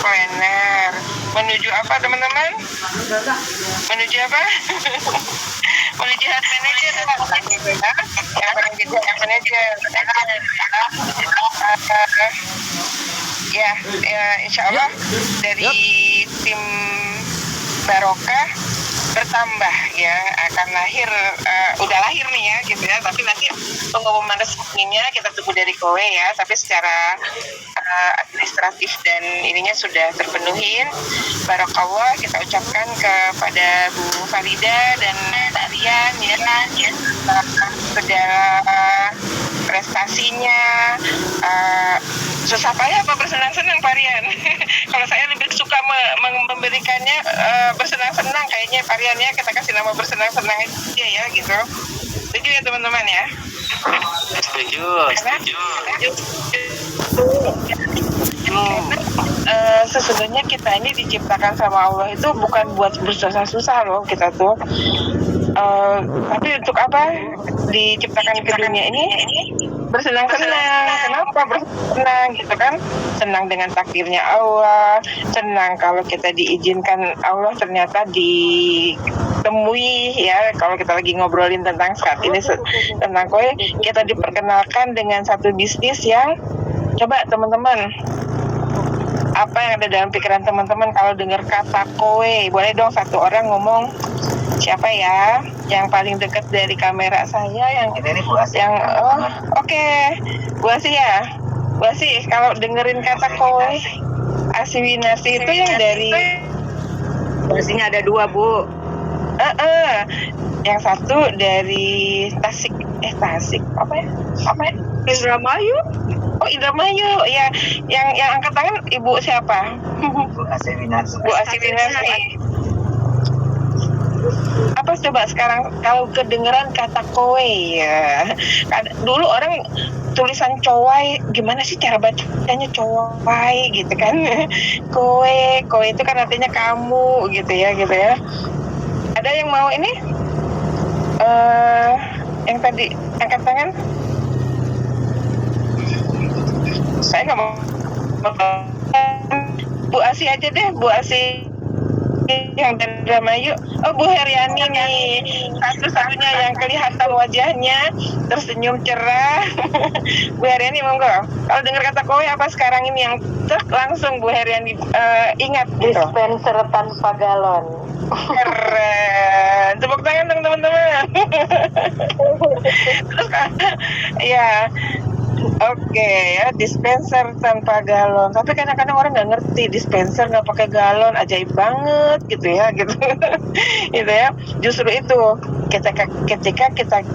planner. Menuju apa teman-teman? Menuju apa? Menuju head manager gitu ya. Yang paling gede yang manager. Ya, insya Allah dari tim Barokah bertambah ya, akan lahir, udah lahir nih ya gitu ya, tapi nanti pengumuman resminya kita tunggu dari Kowe ya, tapi secara administratif dan ininya sudah terpenuhin. Barakallah kita ucapkan kepada Bu Farida dan Pak Rian ya, sudah prestasinya susah payah apa bersenang-senang Pak Rian? Kalau saya lebih suka memberikannya bersenang-senang kayaknya Pak Rian ya, kita kasih nama bersenang-senang aja ya gitu. Setuju ya teman-teman ya? Setuju. Sesungguhnya kita ini diciptakan sama Allah itu bukan buat bersusah-susah loh kita tuh. Tapi untuk apa diciptakan ke dunia ini? Bersenang-senang. Kenapa bersenang gitu kan? Senang dengan takdirnya Allah, senang kalau kita diizinkan Allah ternyata ditemui ya, kalau kita lagi ngobrolin tentang saat ini tentang Kowe, kita diperkenalkan dengan satu bisnis yang coba teman-teman, apa yang ada dalam pikiran teman-teman kalau dengar kata Kowe? Boleh dong satu orang ngomong. Siapa ya yang paling dekat dari kamera saya? Yang oke. Bu Asih ya. Bu Asih, kalau dengerin kata Kowe, Asiwinasi itu yang dari Aslinya ada 2 Bu. Yang satu dari Tasik apa ya? Indramayu. Oh, Indramayu ya. Yang angkat tangan Ibu siapa? Bu Asiwinasi. Bu Asiwinasi. Apa coba sekarang kalau kedengeran kata Kowe ya? Dulu orang tulisan cowai, gimana sih cara bacanya cowai gitu kan? Kowe itu kan artinya kamu gitu ya. Ada yang mau ini? Yang tadi angkat tangan? Saya nggak mau. Bu Asih aja deh, Bu Asih yang dari Indramayu. Oh, Bu Heriani nih, satu-satunya yang kelihatan wajahnya tersenyum cerah. Bu Heriani monggo. Kalau dengar kata Kowe apa sekarang ini yang langsung Bu Heriani ingat gitu? Dispenser tanpa galon. Keren. Tepuk tangan dong teman-teman. Terus ya. Oke ya, dispenser tanpa galon. Tapi kadang-kadang orang nggak ngerti dispenser nggak pakai galon, ajaib banget gitu ya, gitu. Gitu ya. Justru itu ketika kita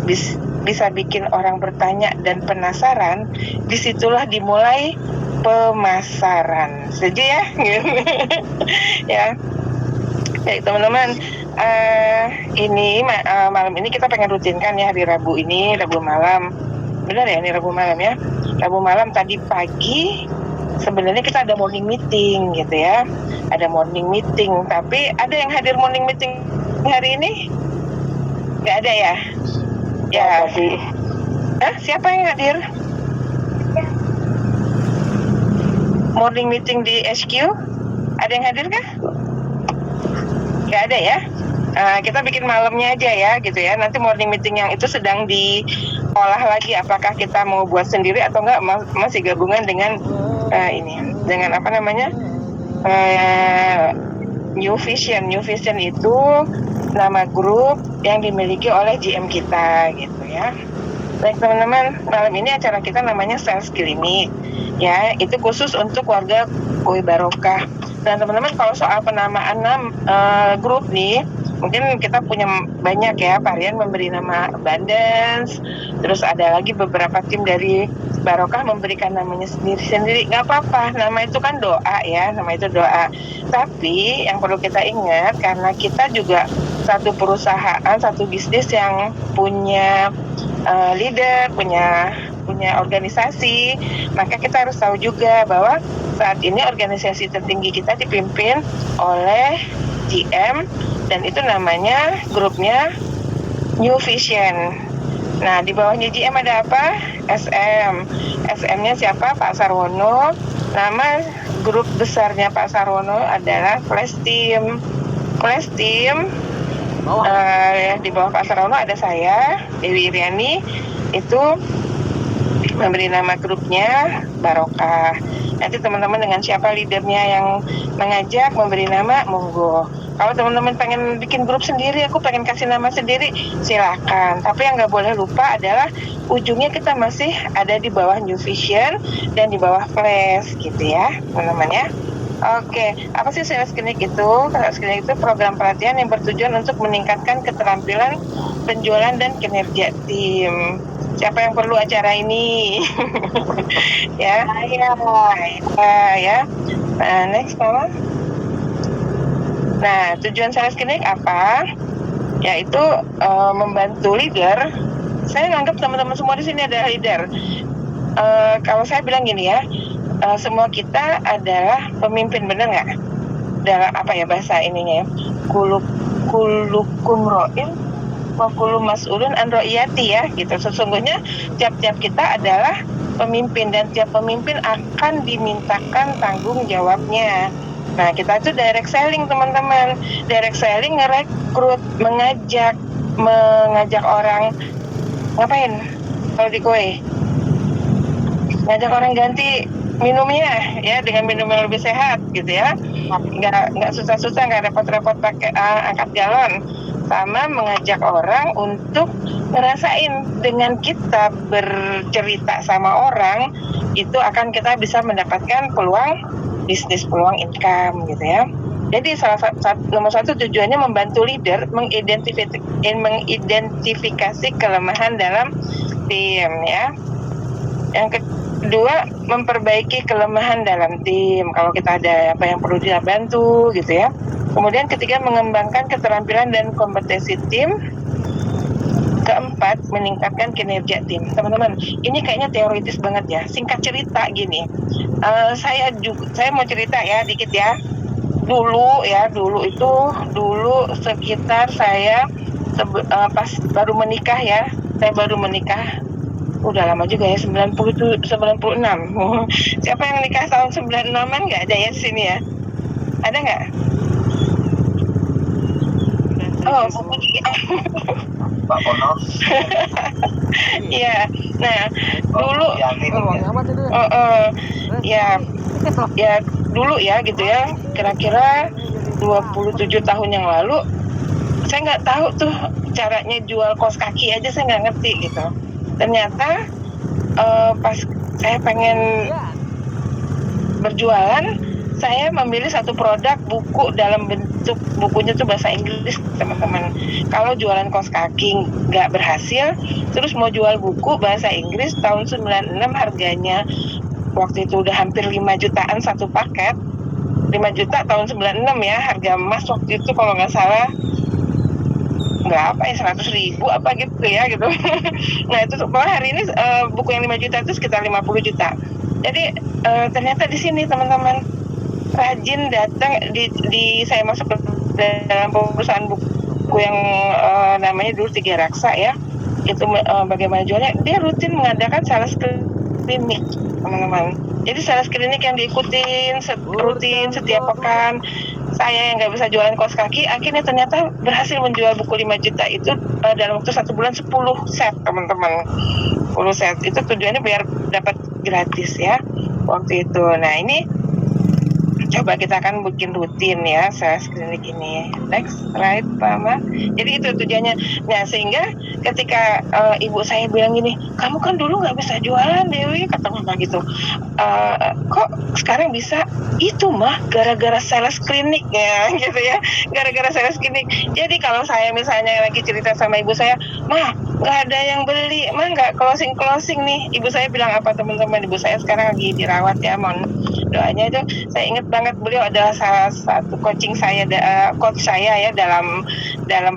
bisa bikin orang bertanya dan penasaran, disitulah dimulai pemasaran. Setuju ya? Ya. Baik teman-teman, ini malam ini kita pengen rutinkan ya, hari Rabu ini, Rabu malam. Benar ya, ini Rabu malam ya. Rabu malam tadi pagi sebenarnya kita ada morning meeting gitu ya. Ada morning meeting, tapi ada yang hadir morning meeting hari ini? Nggak ada ya? Ya sih. Siapa yang hadir? Morning meeting di HQ? Ada yang hadir kah? Nggak ada ya? Kita bikin malamnya aja ya gitu ya. Nanti morning meeting yang itu sedang diolah lagi, apakah kita mau buat sendiri atau enggak, masih gabungan dengan dengan apa namanya, New Vision itu nama grup yang dimiliki oleh GM kita gitu ya. Baik teman-teman, malam ini acara kita namanya Sales Clinic ya, itu khusus untuk warga Kowe Barokah. Dan teman-teman kalau soal penamaan grup nih, mungkin kita punya banyak ya, Pak Rian memberi nama Abundance, terus ada lagi beberapa tim dari Barokah memberikan namanya sendiri-sendiri. Nggak apa-apa, nama itu kan doa ya, nama itu doa. Tapi yang perlu kita ingat, karena kita juga satu perusahaan, satu bisnis yang punya leader, punya organisasi, maka kita harus tahu juga bahwa saat ini organisasi tertinggi kita dipimpin oleh GM, dan itu namanya grupnya New Vision. Nah, di bawahnya GM ada apa? SM-nya siapa? Pak Sarwono. Nama grup besarnya Pak Sarwono adalah Flash Team. Flash Team di bawah Pak Sarwono ada saya, Dewi Iriani, itu memberi nama grupnya Barokah. Nanti teman-teman dengan siapa leadernya yang mengajak memberi nama, monggo. Kalau teman-teman pengen bikin grup sendiri, aku pengen kasih nama sendiri, silakan. Tapi yang nggak boleh lupa adalah ujungnya kita masih ada di bawah New Vision dan di bawah Flash gitu ya, teman-teman ya. Oke, apa sih sales clinic itu? Sales clinic itu program pelatihan yang bertujuan untuk meningkatkan keterampilan penjualan dan kinerja tim. Siapa yang perlu acara ini? Ya, ya. Next, Mama. Nah, tujuan sales clinic apa? Yaitu membantu leader. Saya nganggap teman-teman semua di sini adalah leader. Kalau saya bilang gini ya, semua kita adalah pemimpin, benar nggak? Dalam apa ya bahasa ininya ya? Kulukum ro'in wa kullu mas'ulun an ro'iyati ya, gitu. Sesungguhnya tiap-tiap kita adalah pemimpin dan tiap pemimpin akan dimintakan tanggung jawabnya. Nah, kita itu direct selling, teman-teman. Direct selling ngerekrut, mengajak orang ngapain? Kalau di kue, ngajak orang ganti minumnya ya dengan minum yang lebih sehat gitu ya, nggak susah-susah, nggak repot-repot pakai angkat galon, sama mengajak orang untuk ngerasain dengan kita bercerita sama orang itu akan kita bisa mendapatkan peluang bisnis, peluang income gitu ya. Jadi nomor satu tujuannya membantu leader mengidentifikasi kelemahan dalam tim ya. Yang kedua, memperbaiki kelemahan dalam tim. Kalau kita ada apa yang perlu dia bantu gitu ya. Kemudian ketiga, mengembangkan keterampilan dan kompetensi tim. Keempat, meningkatkan kinerja tim. Teman-teman, ini kayaknya teoritis banget ya. Singkat cerita gini, saya mau cerita ya dikit ya. Dulu sekitar saya pas baru menikah ya. Saya baru menikah. Udah lama juga ya, 96. Siapa yang nikah tahun 96-an? Nggak ada ya di sini ya? Ada nggak? Oh, Bu Puji. Pak Pono. Iya. Nah, dulu ya dulu ya gitu ya. Kira-kira 27 tahun yang lalu saya nggak tahu tuh caranya jual kaos kaki aja, saya nggak ngerti gitu. Ternyata pas saya pengen berjualan, saya memilih satu produk buku dalam bentuk bukunya tuh bahasa Inggris, teman-teman. Kalau jualan kaos kaki nggak berhasil, terus mau jual buku bahasa Inggris tahun 96 harganya waktu itu udah hampir 5 jutaan satu paket. 5 juta tahun 96 ya, harga emas waktu itu kalau nggak salah berapa ya, 100.000 apa gitu ya gitu. Nah itu malah hari ini buku yang 5 juta itu sekitar 50 juta. Jadi ternyata di sini teman-teman rajin datang di saya masuk ke dalam perusahaan buku yang namanya dulu Tiga Raksa ya. Itu bagaimana jualnya, dia rutin mengadakan sales klinik, teman-teman. Jadi sales klinik yang diikutin rutin setiap pekan. Saya yang nggak bisa jualan kaos kaki, akhirnya ternyata berhasil menjual buku 5 juta itu dalam waktu 1 bulan 10 set, teman-teman. 10 set itu tujuannya biar dapat gratis ya waktu itu. Nah ini coba kita akan bikin rutin ya sales klinik ini. Next, right, Pak Ma. Jadi itu tujuannya. Nah sehingga ketika ibu saya bilang gini, kamu kan dulu nggak bisa jualan Dewi, kata mama gitu. Kok sekarang bisa? Itu mah gara-gara sales klinik ya, gitu ya. Gara-gara sales klinik. Jadi kalau saya misalnya lagi cerita sama ibu saya, mah nggak ada yang beli, mah nggak closing nih. Ibu saya bilang apa, teman-teman? Ibu saya sekarang lagi dirawat ya, mohon doanya itu. Saya ingat banget beliau adalah salah satu coach saya ya dalam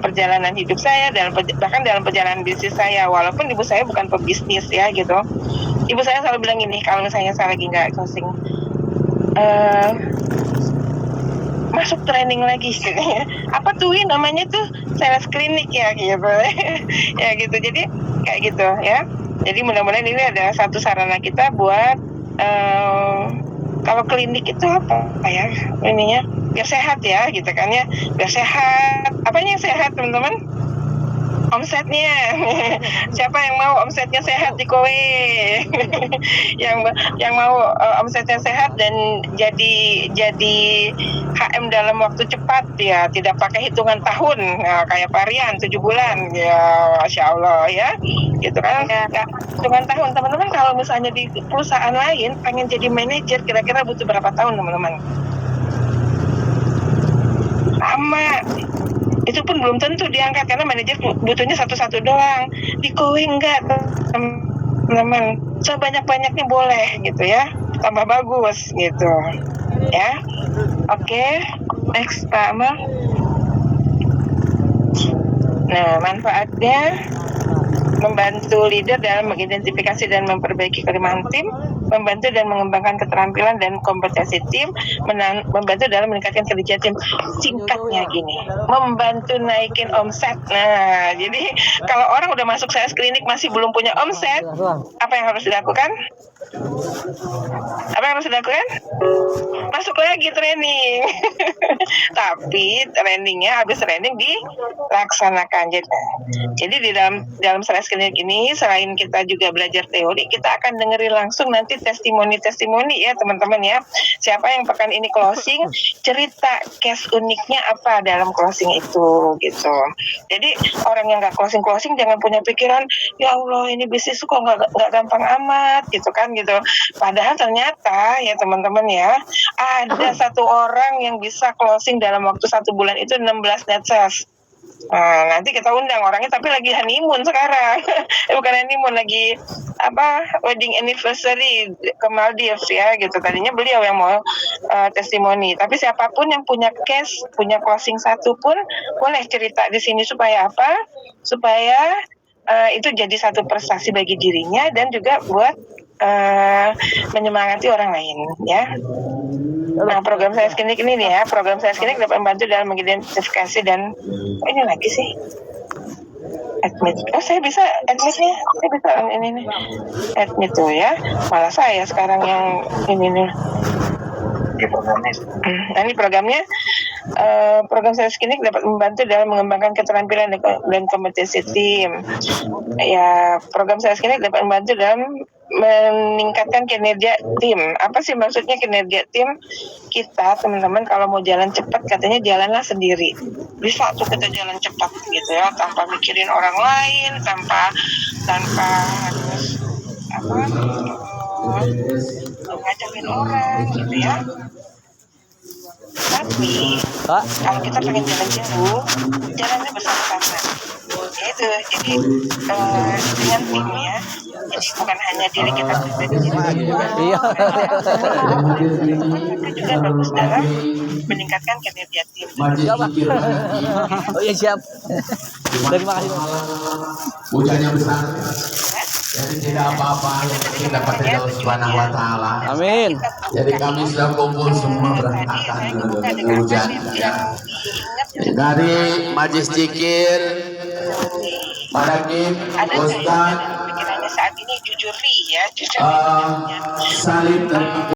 perjalanan hidup saya, bahkan dalam perjalanan bisnis saya, walaupun ibu saya bukan pebisnis ya gitu. Ibu saya selalu bilang gini, kalau misalnya saya lagi nggak closing, masuk training lagi gitu ya. Apa tuh namanya tuh sales klinik ya gitu. Ya gitu. Jadi kayak gitu ya. Jadi mudah-mudahan ini adalah satu sarana kita buat Kalau klinik itu apa ya ininya? Biar sehat ya gitu kan ya. Biar sehat. Apanya yang sehat teman-teman? Omsetnya. Siapa yang mau omsetnya sehat di kowe? yang mau omsetnya sehat dan jadi HM dalam waktu cepat ya, tidak pakai hitungan tahun ya, kayak Parian 7 bulan ya, Masya Allah ya, gitu kan. Nggak hitungan tahun. Teman-teman kalau misalnya di perusahaan lain pengen jadi manajer kira-kira butuh berapa tahun teman-teman? Lama. Itu pun belum tentu diangkat karena manajer butuhnya satu-satu doang. Di kowe enggak teman-teman, sebanyak-banyaknya boleh gitu ya, tambah bagus gitu ya. Oke, next Pak Amal. Nah, manfaatnya membantu leader dalam mengidentifikasi dan memperbaiki kelemahan tim, membantu dan mengembangkan keterampilan dan kompetensi tim, membantu dalam meningkatkan kerja tim. Singkatnya gini, membantu naikin omset. Nah, jadi kalau orang udah masuk sales klinik masih belum punya omset, apa yang harus dilakukan? Apa yang harus dilakukan? Masuk lagi training. Tapi trainingnya habis training dilaksanakan. Jadi di dalam sales klinik ini selain kita juga belajar teori, kita akan dengerin langsung nanti testimoni ya teman-teman ya. Siapa yang pekan ini closing, cerita case uniknya apa dalam closing itu gitu. Jadi orang yang nggak closing jangan punya pikiran ya Allah ini bisnis kok nggak gampang amat gitu kan gitu. Padahal ternyata ya teman-teman ya, ada satu orang yang bisa closing dalam waktu 1 bulan itu 16 net sales. Nah, nanti kita undang orangnya tapi lagi honeymoon sekarang. Bukan honeymoon, lagi wedding anniversary ke Maldives ya gitu. Tadinya beliau yang mau testimoni. Tapi siapapun yang punya case, punya closing satu pun boleh cerita di sini supaya apa? Supaya itu jadi satu prestasi bagi dirinya dan juga buat menyemangati orang lain ya. Nah, program saya klinik ini nih ya, program saya klinik dapat membantu dalam mengidentifikasi dan ini lagi sih admit. Saya bisa admitnya, saya bisa ini nih admit tuh ya. Malah saya sekarang yang ini nih. Nah, ini programnya. Program sales klinik dapat membantu dalam mengembangkan keterampilan dan kompetensi tim. Ya, program sales klinik dapat membantu dalam meningkatkan kinerja tim. Apa sih maksudnya kinerja tim? Kita teman-teman kalau mau jalan cepat katanya jalanlah sendiri. Bisa tuh kita jalan cepat gitu ya, tanpa mikirin orang lain, tanpa harus ngajakin orang gitu ya. Tapi kalau kita pengen jalan jauh, jalannya bersama-sama. Ya itu, jadi dengan tim ya. Jadi bukan hanya diri kita pribadi, Iya. itu juga bagus dalam meningkatkan kinerja tim. Oh iya siap. Terima kasih. Hujannya besar. Jadi tidak apa-apa yang penting dapat dari Allah Subhanahu wa taala. Amin. Jadi kami sudah kumpul semua berantakan hujan ya. Dari Majlis Zikir, Madakim, Ustaz, Pikirannya saat ini jujur ya, Salim dan